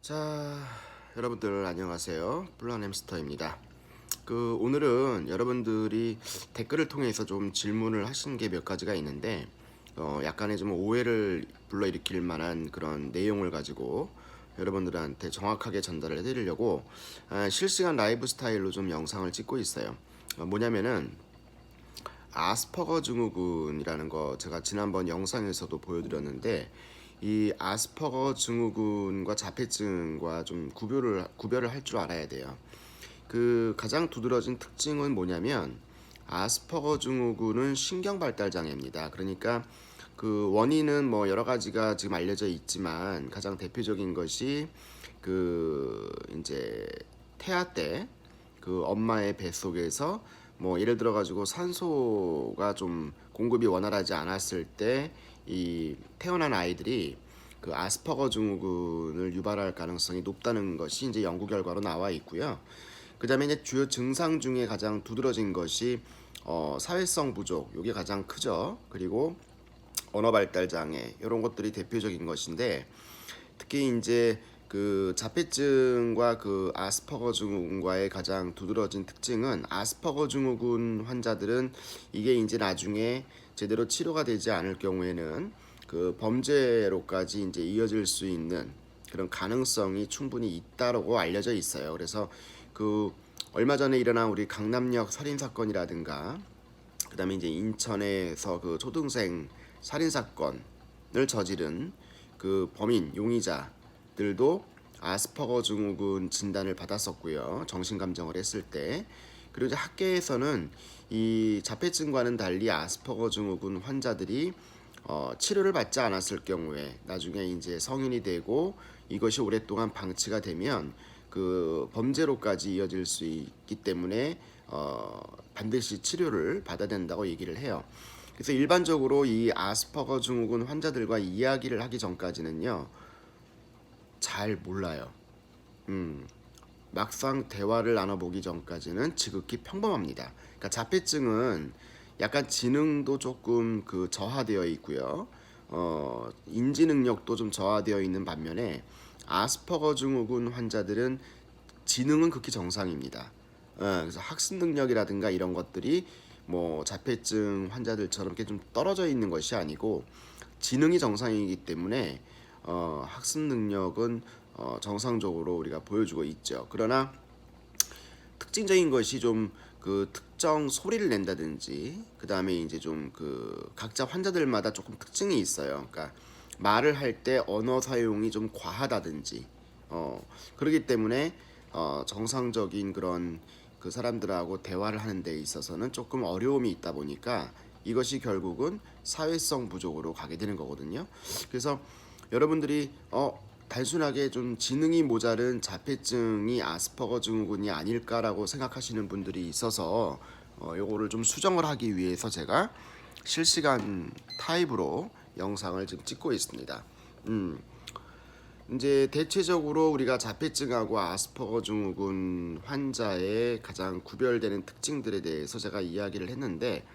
자, 여러분들 안녕하세요. 블란 햄스터입니다. 오늘은 여러분들이 댓글을 통해서 좀 질문을 하신 게 몇 가지가 있는데 약간의 좀 오해를 불러일으킬 만한 그런 내용을 가지고 여러분들한테 정확하게 전달을 해드리려고 실시간 라이브 스타일로 좀 영상을 찍고 있어요. 뭐냐면은 아스퍼거 증후군이라는 거 제가 지난번 영상에서도 보여드렸는데, 이 아스퍼거 증후군과 자폐증과 좀 구별을 할 줄 알아야 돼요. 가장 두드러진 특징은 뭐냐면, 아스퍼거 증후군은 신경 발달 장애입니다. 그러니까 원인은 뭐 여러 가지가 지금 알려져 있지만, 가장 대표적인 것이 이제 태아 때 엄마의 뱃속에서 뭐 예를 들어 가지고 산소가 좀 공급이 원활하지 않았을 때 이 태어난 아이들이 아스퍼거 증후군을 유발할 가능성이 높다는 것이 이제 연구 결과로 나와 있고요. 그다음에 이제 주요 증상 중에 가장 두드러진 것이 사회성 부족, 이게 가장 크죠. 그리고 언어 발달 장애, 이런 것들이 대표적인 것인데, 특히 이제 자폐증과 아스퍼거 증후군과의 가장 두드러진 특징은, 아스퍼거 증후군 환자들은 이게 이제 나중에 제대로 치료가 되지 않을 경우에는 범죄로까지 이제 이어질 수 있는 그런 가능성이 충분히 있다고 알려져 있어요. 그래서 얼마 전에 일어난 우리 강남역 살인 사건이라든가, 그다음에 이제 인천에서 초등생 살인 사건을 저지른 범인 용의자들도 아스퍼거 증후군 진단을 받았었고요. 정신감정을 했을 때. 그리고 이제 학계에서는 이 자폐증과는 달리 아스퍼거 증후군 환자들이 치료를 받지 않았을 경우에 나중에 이제 성인이 되고 이것이 오랫동안 방치가 되면 범죄로까지 이어질 수 있기 때문에 반드시 치료를 받아야 된다고 얘기를 해요. 그래서 일반적으로 이 아스퍼거 증후군 환자들과 이야기를 하기 전까지는요, 잘 몰라요. 막상 대화를 나눠보기 전까지는 지극히 평범합니다. 그러니까 자폐증은 약간 지능도 조금 저하되어 있고요. 인지 능력도 좀 저하되어 있는 반면에 아스퍼거 증후군 환자들은 지능은 극히 정상입니다. 그래서 학습 능력이라든가 이런 것들이 뭐 자폐증 환자들처럼 이렇게 좀 떨어져 있는 것이 아니고, 지능이 정상이기 때문에 학습 능력은 정상적으로 우리가 보여주고 있죠. 그러나 특징적인 것이 좀 특정 소리를 낸다든지, 그 다음에 이제 좀 각자 환자들마다 조금 특징이 있어요. 그러니까 말을 할 때 언어 사용이 좀 과하다든지, 그렇기 때문에 정상적인 그런 사람들하고 대화를 하는 데 있어서는 조금 어려움이 있다 보니까 이것이 결국은 사회성 부족으로 가게 되는 거거든요. 그래서 여러분들이 단순하게 좀 지능이 모자른 자폐증이 아스퍼거 증후군이 아닐까라고 생각하시는 분들이 있어서 요거를 좀 수정을 하기 위해서 제가 실시간 타입으로 영상을 지금 찍고 있습니다. 이제 대체적으로 우리가 자폐증하고 아스퍼거 증후군 환자의 가장 구별되는 특징들에 대해서 제가 이야기를 했는데,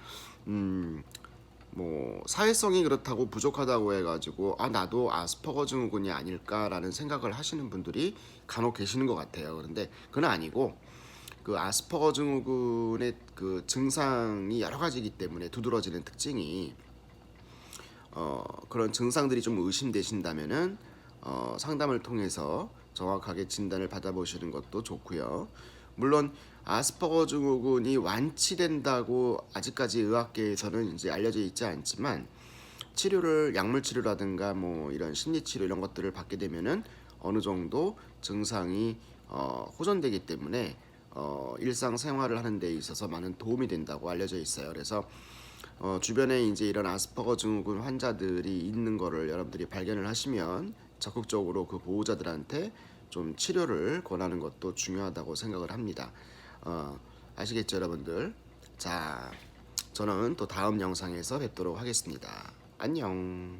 뭐 사회성이 그렇다고 부족하다고 해가지고 나도 아스퍼거 증후군이 아닐까라는 생각을 하시는 분들이 간혹 계시는 것 같아요. 그런데 그건 아니고, 아스퍼거 증후군의 증상이 여러 가지이기 때문에 두드러지는 특징이, 그런 증상들이 좀 의심되신다면은 상담을 통해서 정확하게 진단을 받아보시는 것도 좋고요. 물론 아스퍼거 증후군이 완치된다고 아직까지 의학계에서는 이제 알려져 있지 않지만, 약물 치료라든가 뭐 이런 심리 치료 이런 것들을 받게 되면은 어느 정도 증상이 호전되기 때문에 일상 생활을 하는 데 있어서 많은 도움이 된다고 알려져 있어요. 그래서 주변에 이제 이런 아스퍼거 증후군 환자들이 있는 거를 여러분들이 발견을 하시면 적극적으로 보호자들한테 좀 치료를 권하는 것도 중요하다고 생각을 합니다. 아시겠죠, 여러분들? 자, 저는 또 다음 영상에서 뵙도록 하겠습니다. 안녕.